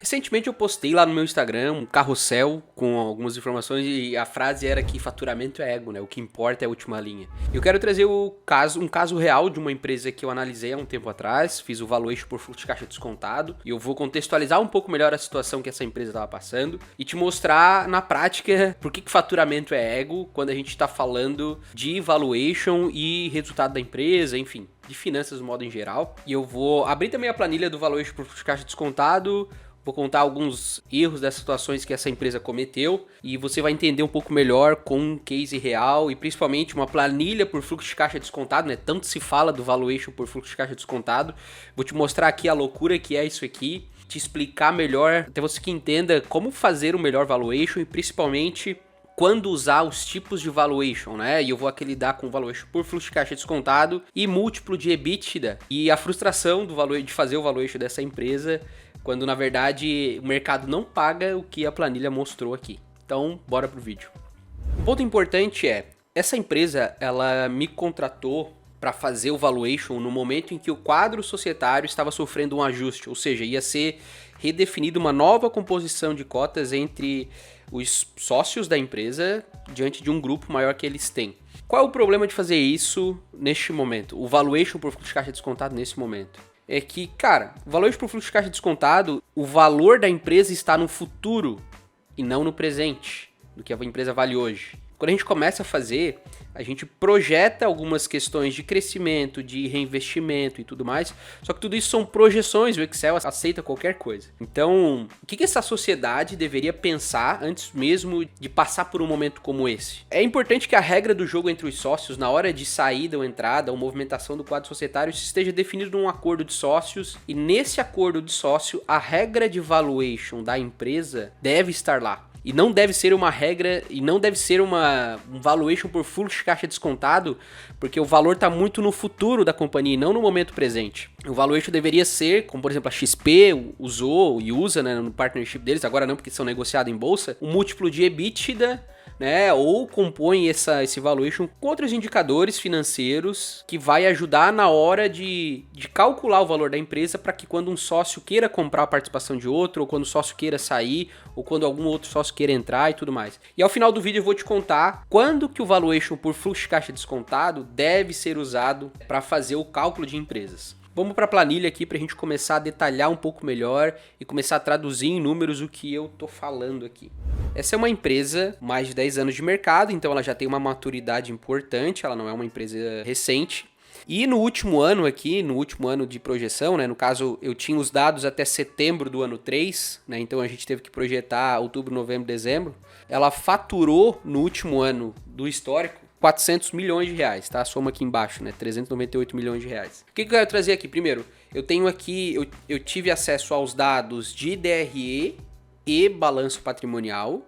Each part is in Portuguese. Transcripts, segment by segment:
Recentemente eu postei lá no meu Instagram um carrossel com algumas informações e a frase era que faturamento é ego, né? O que importa é a última linha. Eu quero trazer um caso real de uma empresa que eu analisei há um tempo atrás, fiz o valuation por fluxo de caixa descontado e eu vou contextualizar um pouco melhor a situação que essa empresa estava passando e te mostrar na prática por que faturamento é ego quando a gente está falando de valuation e resultado da empresa, enfim, de finanças no modo em geral. E eu vou abrir também a planilha do valuation por fluxo de caixa descontado. Vou contar alguns erros das situações que essa empresa cometeu e você vai entender um pouco melhor com um case real e principalmente uma planilha por fluxo de caixa descontado, né? Tanto se fala do valuation por fluxo de caixa descontado. Vou te mostrar aqui a loucura que é isso aqui, te explicar melhor, até você que entenda como fazer o melhor valuation e principalmente quando usar os tipos de valuation, né? E eu vou aqui lidar com valuation por fluxo de caixa descontado e múltiplo de EBITDA e a frustração de fazer o valuation dessa empresa quando na verdade o mercado não paga o que a planilha mostrou aqui. Então, bora pro vídeo. Um ponto importante é, essa empresa, ela me contratou para fazer o valuation no momento em que o quadro societário estava sofrendo um ajuste, ou seja, ia ser redefinida uma nova composição de cotas entre os sócios da empresa diante de um grupo maior que eles têm. Qual é o problema de fazer isso neste momento? O valuation por fluxo de caixa descontado nesse momento? É que, cara, o valuation por fluxo de caixa descontado, o valor da empresa está no futuro e não no presente, do que a empresa vale hoje. Quando a gente começa a fazer, a gente projeta algumas questões de crescimento, de reinvestimento e tudo mais, só que tudo isso são projeções, o Excel aceita qualquer coisa. Então, o que essa sociedade deveria pensar antes mesmo de passar por um momento como esse? É importante que a regra do jogo entre os sócios, na hora de saída ou entrada ou movimentação do quadro societário, esteja definido num acordo de sócios, e nesse acordo de sócio, a regra de valuation da empresa deve estar lá. E não deve ser uma regra, e não deve ser um valuation por fluxo de caixa descontado, porque o valor está muito no futuro da companhia e não no momento presente. O valuation deveria ser, como por exemplo a XP usou e usa, né, no partnership deles, agora não porque são negociados em bolsa, um múltiplo de EBITDA, né, ou compõe esse valuation com outros indicadores financeiros que vai ajudar na hora de calcular o valor da empresa para que quando um sócio queira comprar a participação de outro, ou quando o sócio queira sair, ou quando algum outro sócio queira entrar e tudo mais. E ao final do vídeo eu vou te contar quando que o valuation por fluxo de caixa descontado deve ser usado para fazer o cálculo de empresas. Vamos para a planilha aqui para a gente começar a detalhar um pouco melhor e começar a traduzir em números o que eu tô falando aqui. Essa é uma empresa mais de 10 anos de mercado, então ela já tem uma maturidade importante, ela não é uma empresa recente. E no último ano aqui, no último ano de projeção, né, no caso eu tinha os dados até setembro do ano 3, né, então a gente teve que projetar outubro, novembro, dezembro. Ela faturou no último ano do histórico 400 milhões de reais, tá? Soma aqui embaixo, né? 398 milhões de reais. O que eu quero trazer aqui? Primeiro, eu tenho aqui, eu tive acesso aos dados de DRE e balanço patrimonial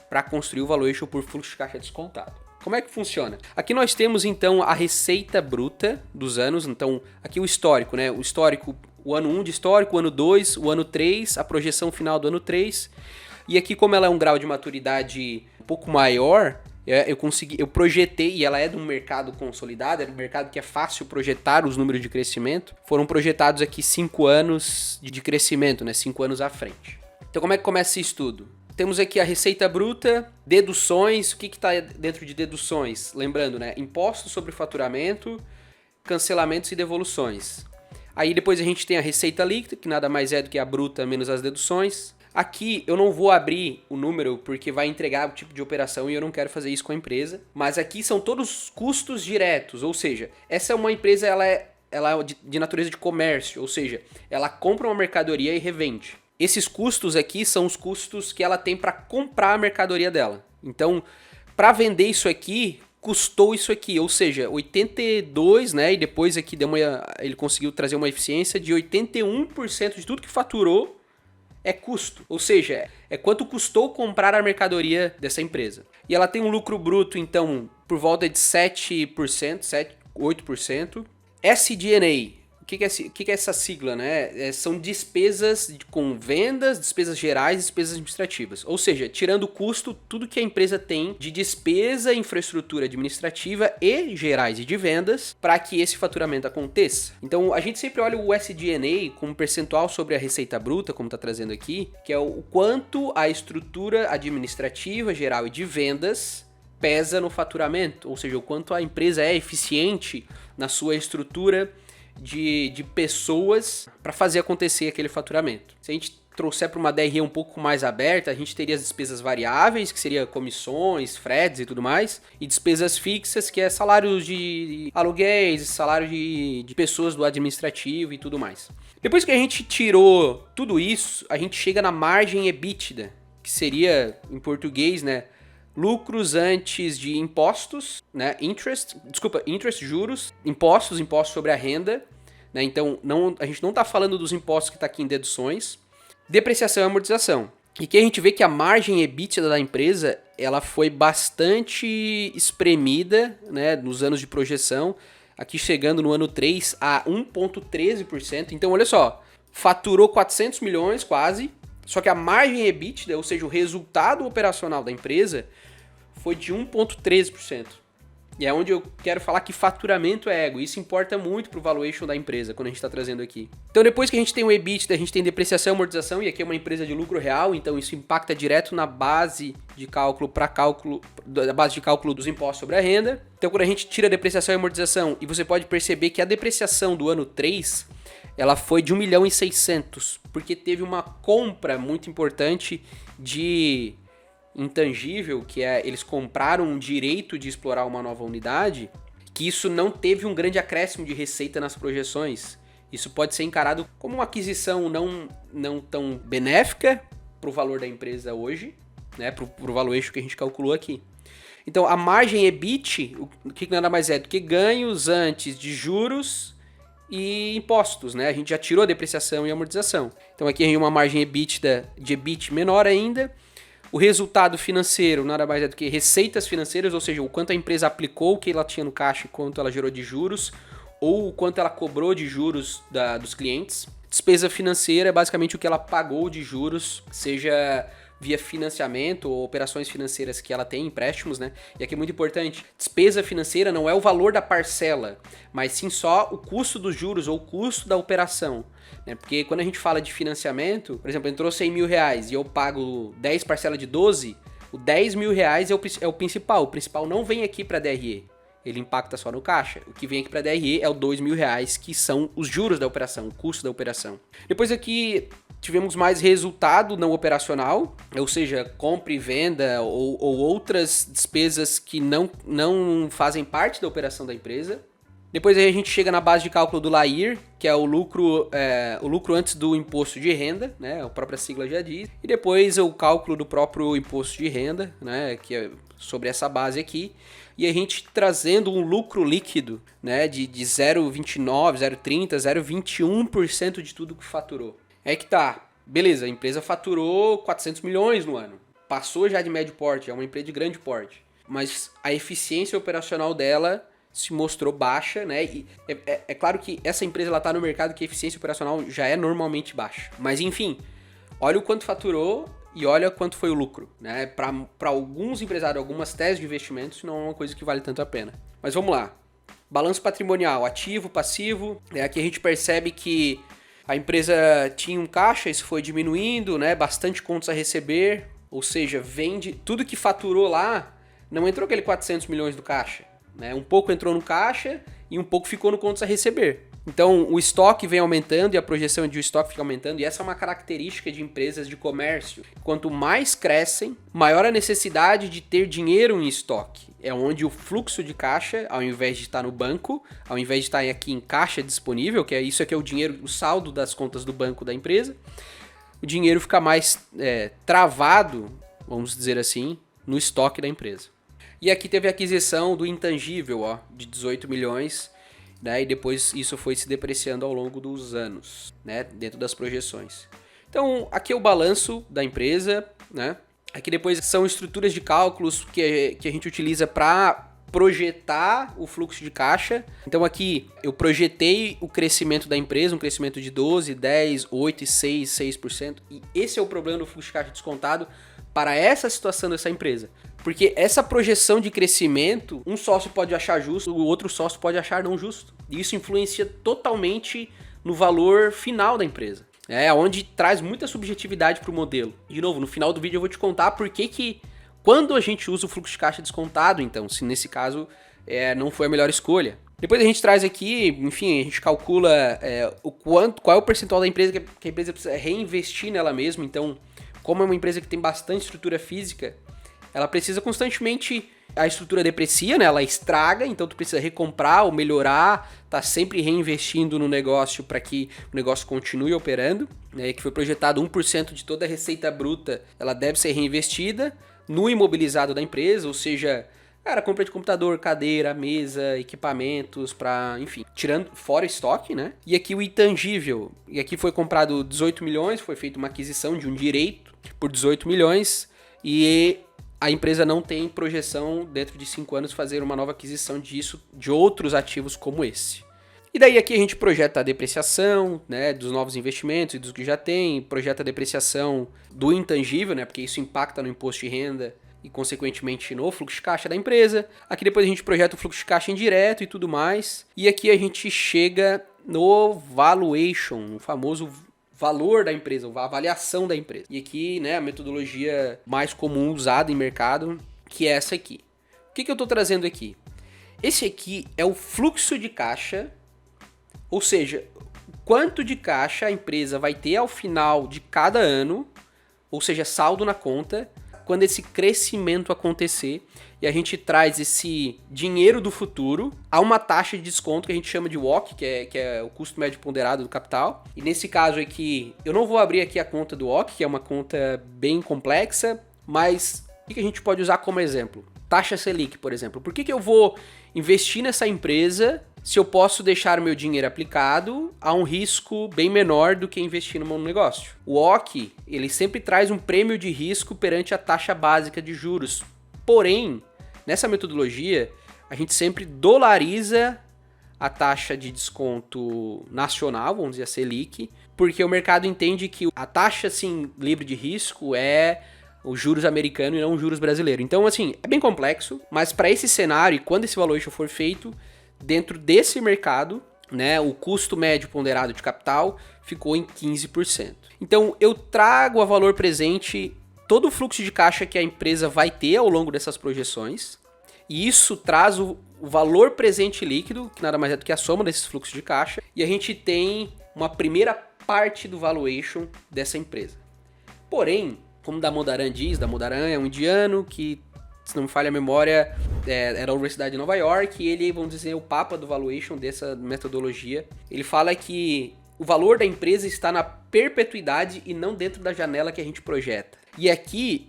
para construir o valuation por fluxo de caixa descontado. Como é que funciona? Aqui nós temos então a receita bruta dos anos, então aqui o histórico, né? O histórico, o ano 1 de histórico, o ano 2, o ano 3, a projeção final do ano 3. E aqui, como ela é um grau de maturidade um pouco maior, eu projetei, e ela é de um mercado consolidado, é um mercado que é fácil projetar os números de crescimento. Foram projetados aqui 5 anos de crescimento, né? 5 anos à frente. Então como é que começa esse estudo? Temos aqui a receita bruta, deduções, o que está dentro de deduções? Lembrando, né? Impostos sobre faturamento, cancelamentos e devoluções. Aí depois a gente tem a receita líquida, que nada mais é do que a bruta menos as deduções. Aqui eu não vou abrir o número porque vai entregar o tipo de operação e eu não quero fazer isso com a empresa. Mas aqui são todos custos diretos, ou seja, essa é uma empresa, ela é de natureza de comércio, ou seja, ela compra uma mercadoria e revende. Esses custos aqui são os custos que ela tem para comprar a mercadoria dela. Então, para vender isso aqui, custou isso aqui, ou seja, 82, né? E depois aqui ele conseguiu trazer uma eficiência de 81% de tudo que faturou é custo, ou seja, é quanto custou comprar a mercadoria dessa empresa. E ela tem um lucro bruto, então, por volta de 7%, 8%. SG&A, O que é essa sigla, né? São despesas com vendas, despesas gerais e despesas administrativas. Ou seja, tirando o custo, tudo que a empresa tem de despesa, infraestrutura administrativa e gerais e de vendas para que esse faturamento aconteça. Então, a gente sempre olha o SG&A como percentual sobre a receita bruta, como está trazendo aqui, que é o quanto a estrutura administrativa, geral e de vendas pesa no faturamento, ou seja, o quanto a empresa é eficiente na sua estrutura de pessoas para fazer acontecer aquele faturamento. Se a gente trouxer para uma DRE um pouco mais aberta, a gente teria as despesas variáveis, que seria comissões, fretes e tudo mais, e despesas fixas, que é salários de aluguéis, salário de pessoas do administrativo e tudo mais. Depois que a gente tirou tudo isso, a gente chega na margem EBITDA, que seria, em português, né, lucros antes de impostos, né? Interest, juros, impostos sobre a renda, né? Então a gente não está falando dos impostos que está aqui em deduções, depreciação e amortização. E que a gente vê que a margem EBITDA da empresa ela foi bastante espremida, né, nos anos de projeção, aqui chegando no ano 3 a 1,13%. Então olha só, faturou 400 milhões quase, só que a margem EBITDA, ou seja, o resultado operacional da empresa, foi de 1,13%. E é onde eu quero falar que faturamento é ego. Isso importa muito pro valuation da empresa, quando a gente está trazendo aqui. Então, depois que a gente tem o EBITDA, a gente tem depreciação e amortização, e aqui é uma empresa de lucro real, então isso impacta direto na base de cálculo da base de cálculo dos impostos sobre a renda. Então, quando a gente tira a depreciação e amortização, e você pode perceber que a depreciação do ano 3, ela foi de 1.600.000, porque teve uma compra muito importante de intangível, que é eles compraram um direito de explorar uma nova unidade, que isso não teve um grande acréscimo de receita nas projeções. Isso pode ser encarado como uma aquisição não tão benéfica para o valor da empresa hoje, né, para o valuation que a gente calculou aqui. Então a margem EBIT, o que nada mais é do que ganhos antes de juros e impostos, né? A gente já tirou a depreciação e amortização. Então aqui a gente tem uma margem EBITDA de EBIT menor ainda. O resultado financeiro nada mais é do que receitas financeiras, ou seja, o quanto a empresa aplicou, o que ela tinha no caixa e quanto ela gerou de juros, ou o quanto ela cobrou de juros dos clientes. Despesa financeira é basicamente o que ela pagou de juros, seja via financiamento ou operações financeiras que ela tem, empréstimos, né? E aqui é muito importante, despesa financeira não é o valor da parcela, mas sim só o custo dos juros ou o custo da operação, né? Porque quando a gente fala de financiamento, por exemplo, entrou 100 mil reais e eu pago 10 parcelas de 12, o 10 mil reais é o principal não vem aqui para DRE, ele impacta só no caixa. O que vem aqui para DRE é o 2 mil reais, que são os juros da operação, o custo da operação. Depois aqui tivemos mais resultado não operacional, ou seja, compra e venda ou outras despesas que não fazem parte da operação da empresa. Depois aí a gente chega na base de cálculo do LAIR, que é o lucro antes do imposto de renda, né? A própria sigla já diz. E depois o cálculo do próprio imposto de renda, né? Que é sobre essa base aqui. E a gente trazendo um lucro líquido, né? De 0,29, 0,30, 0,21% de tudo que faturou. É que tá, beleza, a empresa faturou 400 milhões no ano. Passou já de médio porte, é uma empresa de grande porte. Mas a eficiência operacional dela se mostrou baixa, né? E é claro que essa empresa ela tá no mercado que a eficiência operacional já é normalmente baixa. Mas enfim, olha o quanto faturou e olha quanto foi o lucro, né? Para alguns empresários, algumas teses de investimento, isso não é uma coisa que vale tanto a pena. Mas vamos lá. Balanço patrimonial, ativo, passivo. Aqui a gente percebe que a empresa tinha um caixa, isso foi diminuindo, né? Bastante contas a receber, ou seja, vende tudo que faturou lá, não entrou aquele 400 milhões do caixa, né? Um pouco entrou no caixa e um pouco ficou no contas a receber. Então o estoque vem aumentando e a projeção de o estoque fica aumentando, e essa é uma característica de empresas de comércio. Quanto mais crescem, maior a necessidade de ter dinheiro em estoque. É onde o fluxo de caixa, ao invés de estar no banco, ao invés de estar aqui em caixa disponível, que é isso aqui é o dinheiro, o saldo das contas do banco da empresa, o dinheiro fica mais travado, vamos dizer assim, no estoque da empresa. E aqui teve a aquisição do intangível, ó, de 18 milhões, né, e depois isso foi se depreciando ao longo dos anos, né, dentro das projeções. Então, aqui é o balanço da empresa, né? Aqui depois são estruturas de cálculos que a gente utiliza para projetar o fluxo de caixa. Então aqui eu projetei o crescimento da empresa, um crescimento de 12, 10, 8, 6%. E esse é o problema do fluxo de caixa descontado para essa situação dessa empresa. Porque essa projeção de crescimento, um sócio pode achar justo, o outro sócio pode achar não justo. E isso influencia totalmente no valor final da empresa. É onde traz muita subjetividade para o modelo. De novo, no final do vídeo eu vou te contar por que quando a gente usa o fluxo de caixa descontado, então, se nesse caso não foi a melhor escolha. Depois a gente traz aqui, enfim, a gente calcula qual é o percentual da empresa que a empresa precisa reinvestir nela mesma. Então, como é uma empresa que tem bastante estrutura física, ela precisa constantemente, a estrutura deprecia, né? Ela estraga, então tu precisa recomprar ou melhorar, tá sempre reinvestindo no negócio para que o negócio continue operando, né? Que foi projetado 1% de toda a receita bruta, ela deve ser reinvestida no imobilizado da empresa, ou seja, compra de computador, cadeira, mesa, equipamentos, enfim, tirando fora estoque, né? E aqui o intangível, e aqui foi comprado 18 milhões, foi feita uma aquisição de um direito por 18 milhões, e a empresa não tem projeção dentro de 5 anos fazer uma nova aquisição de outros ativos como esse. E daí aqui a gente projeta a depreciação, né, dos novos investimentos e dos que já tem, projeta a depreciação do intangível, né, porque isso impacta no imposto de renda e consequentemente no fluxo de caixa da empresa. Aqui depois a gente projeta o fluxo de caixa indireto e tudo mais. E aqui a gente chega no valuation, o famoso valor da empresa, a avaliação da empresa. E aqui, né, a metodologia mais comum usada em mercado, que é essa aqui. O que eu estou trazendo aqui? Esse aqui é o fluxo de caixa, ou seja, quanto de caixa a empresa vai ter ao final de cada ano, ou seja, saldo na conta, quando esse crescimento acontecer, e a gente traz esse dinheiro do futuro a uma taxa de desconto que a gente chama de WACC, que é o custo médio ponderado do capital. E nesse caso aqui, eu não vou abrir aqui a conta do WACC, que é uma conta bem complexa, mas o que a gente pode usar como exemplo? Taxa Selic, por exemplo. Por que eu vou investir nessa empresa se eu posso deixar o meu dinheiro aplicado a um risco bem menor do que investir no meu negócio? O OC, ele sempre traz um prêmio de risco perante a taxa básica de juros. Porém, nessa metodologia, a gente sempre dolariza a taxa de desconto nacional, vamos dizer a Selic, porque o mercado entende que a taxa assim, livre de risco é os juros americanos e não os juros brasileiros. Então, assim, é bem complexo, mas para esse cenário, e quando esse valuation for feito, dentro desse mercado, né, o custo médio ponderado de capital ficou em 15%. Então, eu trago a valor presente todo o fluxo de caixa que a empresa vai ter ao longo dessas projeções, e isso traz o valor presente líquido, que nada mais é do que a soma desses fluxos de caixa, e a gente tem uma primeira parte do valuation dessa empresa. Porém, como Damodaran diz, Damodaran é um indiano que, se não me falha a memória, era da Universidade de Nova York, e ele, vamos dizer, é o papa do valuation dessa metodologia. Ele fala que o valor da empresa está na perpetuidade e não dentro da janela que a gente projeta. E aqui,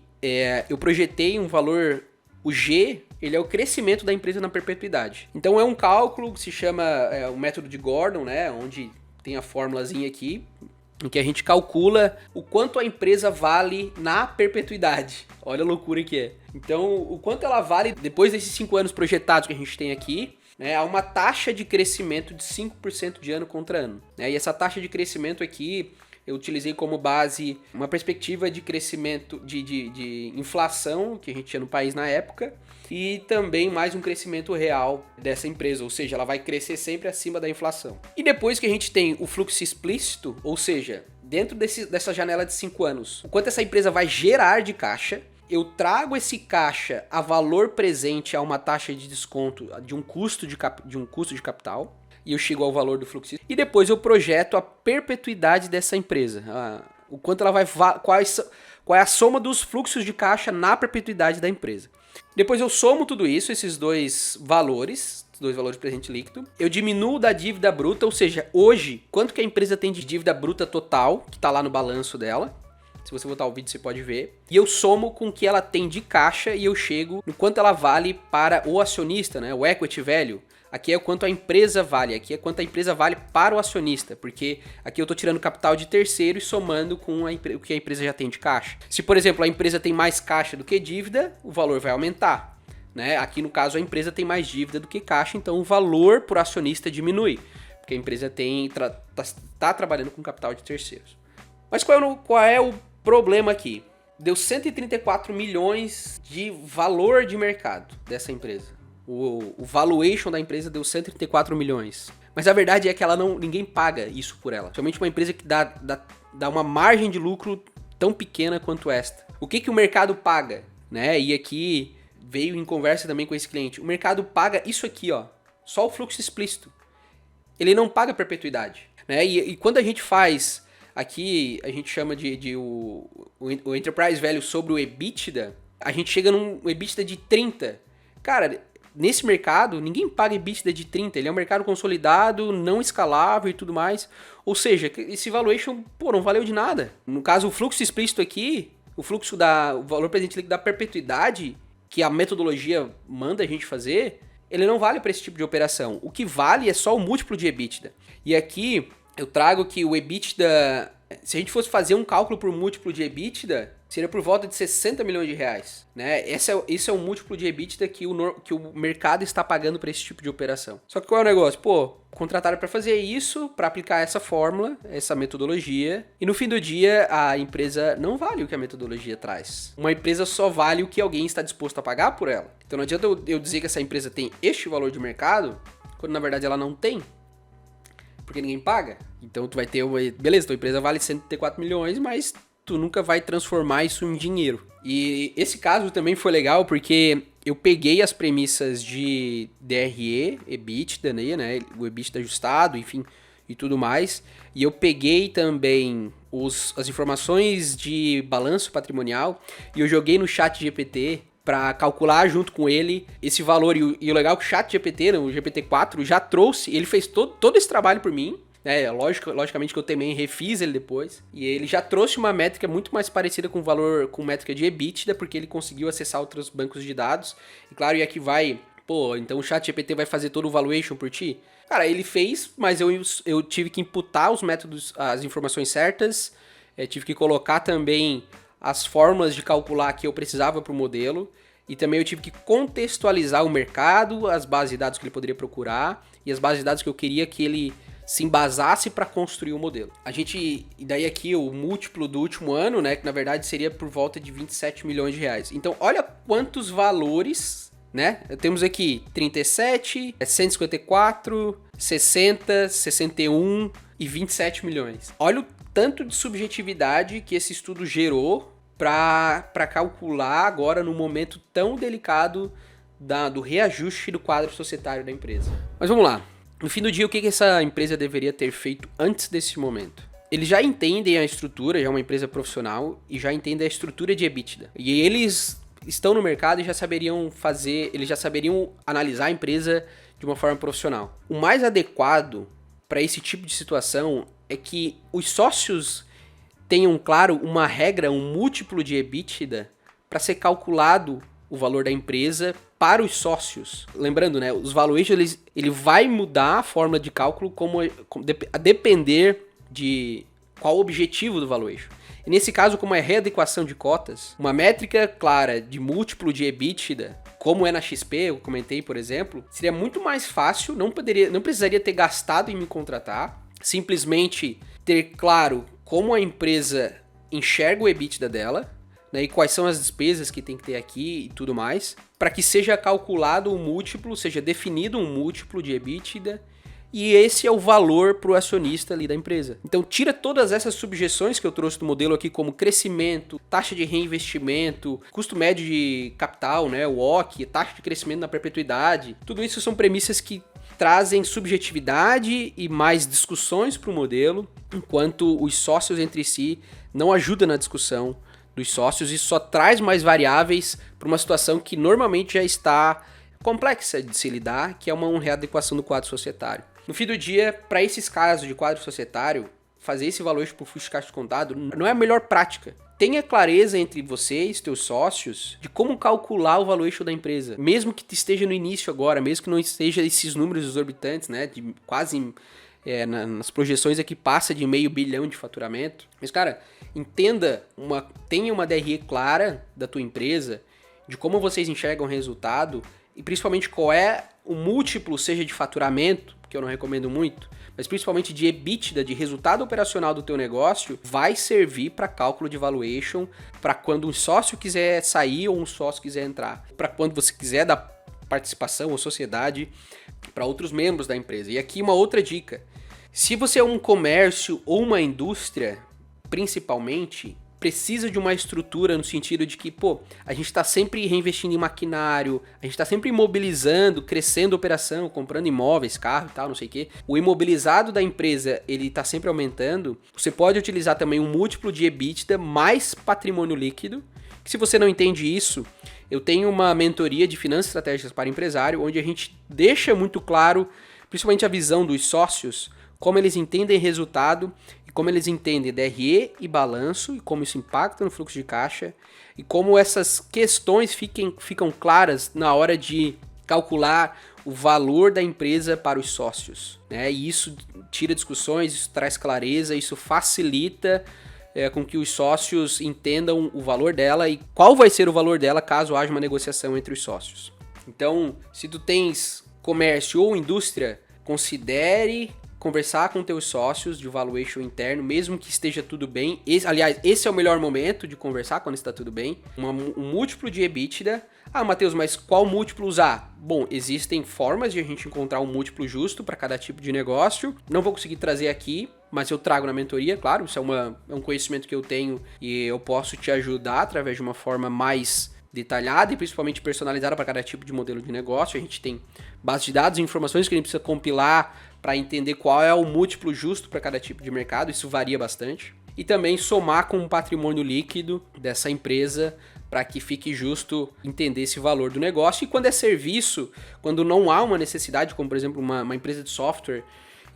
eu projetei um valor, o G, ele é o crescimento da empresa na perpetuidade. Então é um cálculo que se chama o método de Gordon, né, onde tem a formulazinha aqui, em que a gente calcula o quanto a empresa vale na perpetuidade. Olha a loucura que é. Então, o quanto ela vale depois desses 5 anos projetados que a gente tem aqui, né, há uma taxa de crescimento de 5% de ano contra ano. Né? E essa taxa de crescimento aqui, eu utilizei como base uma perspectiva de crescimento, de inflação que a gente tinha no país na época, e também mais um crescimento real dessa empresa, ou seja, ela vai crescer sempre acima da inflação. E depois que a gente tem o fluxo explícito, ou seja, dentro dessa janela de 5 anos, o quanto essa empresa vai gerar de caixa, eu trago esse caixa a valor presente a uma taxa de desconto de um custo de capital, e eu chego ao valor do fluxo. E depois eu projeto a perpetuidade dessa empresa, o quanto ela vai, qual é a soma dos fluxos de caixa na perpetuidade da empresa. Depois eu somo tudo isso, esses dois valores presente líquido. Eu diminuo da dívida bruta, ou seja, hoje, quanto que a empresa tem de dívida bruta total, que está lá no balanço dela. Se você botar o vídeo, você pode ver. E eu somo com o que ela tem de caixa e eu chego no quanto ela vale para o acionista, né? O equity value. Aqui é o quanto a empresa vale, aqui é quanto a empresa vale para o acionista, porque aqui eu estou tirando capital de terceiro e somando com o que a empresa já tem de caixa. Se, por exemplo, a empresa tem mais caixa do que dívida, o valor vai aumentar. né? Aqui no caso a empresa tem mais dívida do que caixa, então o valor por acionista diminui, porque a empresa tá trabalhando com capital de terceiros. Mas qual é o problema aqui? Deu 134 milhões de valor de mercado dessa empresa. O valuation da empresa deu 134 milhões. Mas a verdade é que ninguém paga isso por ela. Somente uma empresa que dá uma margem de lucro tão pequena quanto esta. O que o mercado paga? Né? E aqui veio em conversa também com esse cliente. O mercado paga isso aqui, ó, só o fluxo explícito. Ele não paga perpetuidade. Né? E quando a gente faz... Aqui a gente chama o Enterprise Value sobre o EBITDA, a gente chega num EBITDA de 30. Cara, nesse mercado, ninguém paga EBITDA de 30. Ele é um mercado consolidado, não escalável e tudo mais. Ou seja, esse valuation, não valeu de nada. No caso, o fluxo explícito aqui, o valor presente líquido da perpetuidade, que a metodologia manda a gente fazer, ele não vale para esse tipo de operação. O que vale é só o múltiplo de EBITDA. E aqui... eu trago que o EBITDA, se a gente fosse fazer um cálculo por múltiplo de EBITDA, seria por volta de 60 milhões de reais. Né? Esse é o múltiplo de EBITDA que o mercado está pagando para esse tipo de operação. Só que qual é o negócio? Contrataram para fazer isso, para aplicar essa fórmula, essa metodologia, e no fim do dia a empresa não vale o que a metodologia traz. Uma empresa só vale o que alguém está disposto a pagar por ela. Então não adianta eu dizer que essa empresa tem este valor de mercado, quando na verdade ela não tem. Porque ninguém paga. Então tu vai ter beleza, tua empresa vale 134 milhões, mas tu nunca vai transformar isso em dinheiro. E esse caso também foi legal porque eu peguei as premissas de DRE, EBITDA, né? O EBITDA ajustado, enfim, e tudo mais. E eu peguei também as informações de balanço patrimonial e eu joguei no ChatGPT para calcular junto com ele esse valor. E o legal é que o ChatGPT, o GPT-4, já trouxe, ele fez todo esse trabalho por mim, né? Logicamente que eu também refiz ele depois. E ele já trouxe uma métrica muito mais parecida com métrica de EBITDA, porque ele conseguiu acessar outros bancos de dados. E claro, e aqui vai... então o ChatGPT vai fazer todo o valuation por ti? Cara, ele fez, mas eu tive que imputar os métodos, as informações certas, tive que colocar também as fórmulas de calcular que eu precisava para o modelo, e também eu tive que contextualizar o mercado, as bases de dados que ele poderia procurar, e as bases de dados que eu queria que ele se embasasse para construir o modelo. E daí aqui o múltiplo do último ano, né, que na verdade seria por volta de 27 milhões de reais. Então olha quantos valores, né, temos aqui 37, 154, 60, 61 e 27 milhões. Olha o tanto de subjetividade que esse estudo gerou para calcular agora no momento tão delicado do reajuste do quadro societário da empresa. Mas vamos lá. No fim do dia, o que essa empresa deveria ter feito antes desse momento? Eles já entendem a estrutura, já é uma empresa profissional, e já entendem a estrutura de EBITDA. E eles estão no mercado e já saberiam analisar a empresa de uma forma profissional. O mais adequado para esse tipo de situação é que os sócios tenham, claro, uma regra, um múltiplo de EBITDA para ser calculado o valor da empresa para os sócios. Lembrando, né, os valuations, ele vai mudar a forma de cálculo a depender de qual o objetivo do valuation. E nesse caso, como é readequação de cotas, uma métrica clara de múltiplo de EBITDA, como é na XP, eu comentei, por exemplo, seria muito mais fácil, não precisaria ter gastado em me contratar, simplesmente ter claro como a empresa enxerga o EBITDA dela, né, e quais são as despesas que tem que ter aqui e tudo mais, para que seja calculado um múltiplo, seja definido um múltiplo de EBITDA, e esse é o valor para o acionista ali da empresa. Então tira todas essas subjeções que eu trouxe do modelo aqui, como crescimento, taxa de reinvestimento, custo médio de capital, né, o WOC, taxa de crescimento na perpetuidade. Tudo isso são premissas que trazem subjetividade e mais discussões para o modelo, enquanto os sócios entre si não ajudam na discussão dos sócios e só traz mais variáveis para uma situação que normalmente já está complexa de se lidar, que é uma readequação do quadro societário. No fim do dia, para esses casos de quadro societário, fazer esse valuation por fluxo de caixa descontado não é a melhor prática. Tenha clareza entre vocês, teus sócios, de como calcular o valuation da empresa. Mesmo que esteja no início agora, mesmo que não esteja esses números exorbitantes, né, de quase nas projeções aqui passa de $500 milhão de faturamento. Mas, cara, tenha uma DRE clara da tua empresa de como vocês enxergam o resultado e principalmente qual é o múltiplo, seja de faturamento, que eu não recomendo muito, mas principalmente de EBITDA, de resultado operacional do teu negócio, vai servir para cálculo de valuation, para quando um sócio quiser sair ou um sócio quiser entrar, para quando você quiser dar participação ou sociedade para outros membros da empresa. E aqui uma outra dica: se você é um comércio ou uma indústria, principalmente, precisa de uma estrutura no sentido de que, a gente está sempre reinvestindo em maquinário, a gente está sempre imobilizando, crescendo a operação, comprando imóveis, carro e tal, não sei o quê. O imobilizado da empresa, ele está sempre aumentando. Você pode utilizar também um múltiplo de EBITDA mais patrimônio líquido, que se você não entende isso, eu tenho uma mentoria de finanças estratégicas para empresário, onde a gente deixa muito claro, principalmente a visão dos sócios, como eles entendem resultado, como eles entendem DRE e balanço, e como isso impacta no fluxo de caixa, e como essas questões ficam claras na hora de calcular o valor da empresa para os sócios, né? E isso tira discussões, isso traz clareza, isso facilita com que os sócios entendam o valor dela e qual vai ser o valor dela caso haja uma negociação entre os sócios. Então, se tu tens comércio ou indústria, considere conversar com teus sócios de valuation interno, mesmo que esteja tudo bem. Esse é o melhor momento de conversar quando está tudo bem. Um múltiplo de EBITDA. Ah, Matheus, mas qual múltiplo usar? Bom, existem formas de a gente encontrar um múltiplo justo para cada tipo de negócio. Não vou conseguir trazer aqui, mas eu trago na mentoria, claro. Isso é um conhecimento que eu tenho e eu posso te ajudar através de uma forma mais detalhada e principalmente personalizada para cada tipo de modelo de negócio. A gente tem base de dados e informações que a gente precisa compilar para entender qual é o múltiplo justo para cada tipo de mercado. Isso varia bastante. E também somar com o patrimônio líquido dessa empresa para que fique justo entender esse valor do negócio. E quando é serviço, quando não há uma necessidade, como por exemplo uma empresa de software,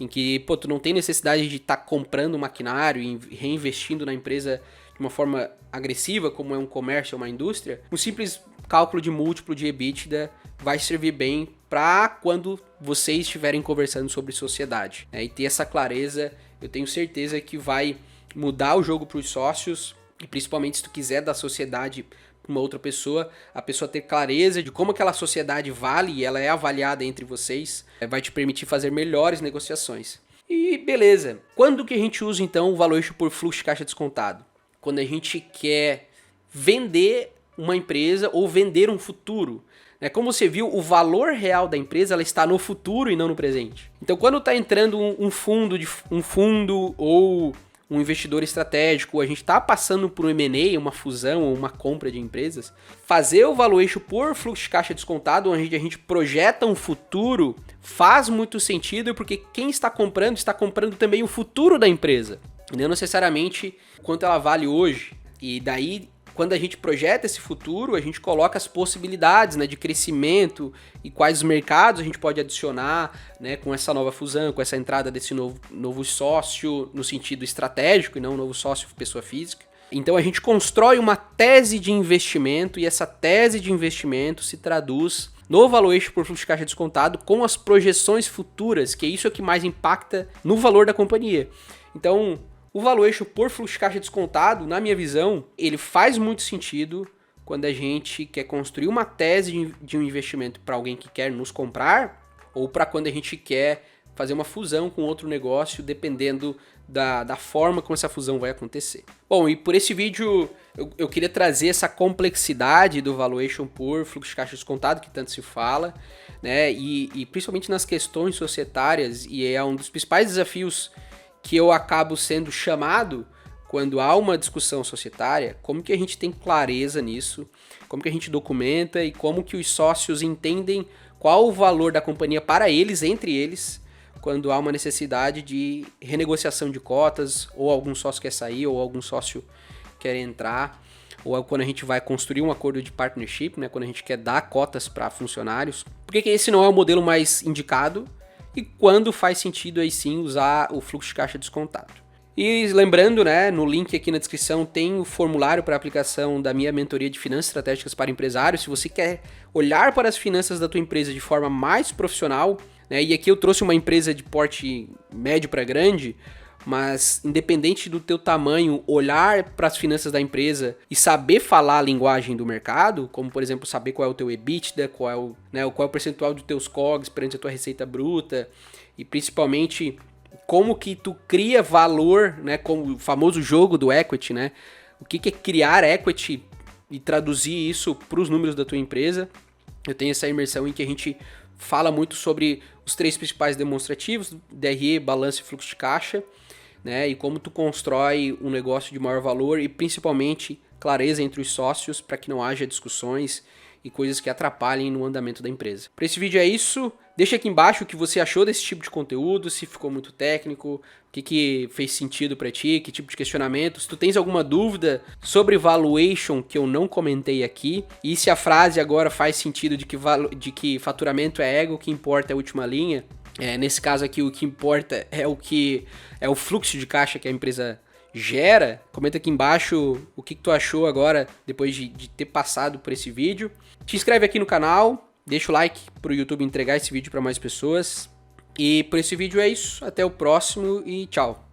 em que tu não tem necessidade de estar comprando maquinário e reinvestindo na empresa de uma forma agressiva, como é um comércio ou uma indústria, um simples cálculo de múltiplo de EBITDA vai servir bem para quando vocês estiverem conversando sobre sociedade, né? E ter essa clareza, eu tenho certeza que vai mudar o jogo para os sócios, e principalmente se tu quiser dar sociedade para uma outra pessoa, a pessoa ter clareza de como aquela sociedade vale e ela é avaliada entre vocês, vai te permitir fazer melhores negociações. E beleza, quando que a gente usa então o valuation por fluxo de caixa descontado? Quando a gente quer vender uma empresa ou vender um futuro. Como você viu, o valor real da empresa ela está no futuro e não no presente. Então, quando está entrando um fundo ou um investidor estratégico, a gente está passando por um M&A, uma fusão ou uma compra de empresas, fazer o valuation por fluxo de caixa descontado, onde a gente projeta um futuro, faz muito sentido, porque quem está comprando também o futuro da empresa. Não necessariamente quanto ela vale hoje. E daí, quando a gente projeta esse futuro, a gente coloca as possibilidades, né, de crescimento e quais mercados a gente pode adicionar, né, com essa nova fusão, com essa entrada desse novo sócio no sentido estratégico e não um novo sócio pessoa física. Então a gente constrói uma tese de investimento e essa tese de investimento se traduz no valuation por fluxo de caixa descontado com as projeções futuras, que é isso que mais impacta no valor da companhia. Então, o valuation por fluxo de caixa descontado, na minha visão, ele faz muito sentido quando a gente quer construir uma tese de um investimento para alguém que quer nos comprar ou para quando a gente quer fazer uma fusão com outro negócio, dependendo da forma como essa fusão vai acontecer. Bom, e por esse vídeo eu queria trazer essa complexidade do valuation por fluxo de caixa descontado, que tanto se fala, né? E principalmente nas questões societárias, e é um dos principais desafios que eu acabo sendo chamado quando há uma discussão societária, como que a gente tem clareza nisso, como que a gente documenta e como que os sócios entendem qual o valor da companhia para eles, entre eles, quando há uma necessidade de renegociação de cotas, ou algum sócio quer sair, ou algum sócio quer entrar, ou quando a gente vai construir um acordo de partnership, né, quando a gente quer dar cotas para funcionários. Por que esse não é o modelo mais indicado? E quando faz sentido aí sim usar o fluxo de caixa descontado. E lembrando, né, no link aqui na descrição tem o formulário para aplicação da minha mentoria de finanças estratégicas para empresários. Se você quer olhar para as finanças da tua empresa de forma mais profissional, né, e aqui eu trouxe uma empresa de porte médio para grande, mas independente do teu tamanho, olhar para as finanças da empresa e saber falar a linguagem do mercado, como por exemplo saber qual é o teu EBITDA, qual é o percentual dos teus COGS perante a tua receita bruta e principalmente como que tu cria valor, né, como o famoso jogo do equity, né? O que é criar equity e traduzir isso para os números da tua empresa. Eu tenho essa imersão em que a gente fala muito sobre os 3 principais demonstrativos, DRE, balanço e fluxo de caixa, né? E como tu constrói um negócio de maior valor e principalmente clareza entre os sócios para que não haja discussões e coisas que atrapalhem no andamento da empresa. Para esse vídeo é isso. Deixa aqui embaixo o que você achou desse tipo de conteúdo, se ficou muito técnico, o que fez sentido para ti, que tipo de questionamento. Se tu tens alguma dúvida sobre valuation que eu não comentei aqui, e se a frase agora faz sentido de que faturamento é ego, o que importa é a última linha. Nesse caso aqui, o que importa é o fluxo de caixa que a empresa gera. Comenta aqui embaixo o que tu achou agora, depois de ter passado por esse vídeo. Te inscreve aqui no canal. Deixa o like pro YouTube entregar esse vídeo para mais pessoas. E por esse vídeo é isso. Até o próximo e tchau.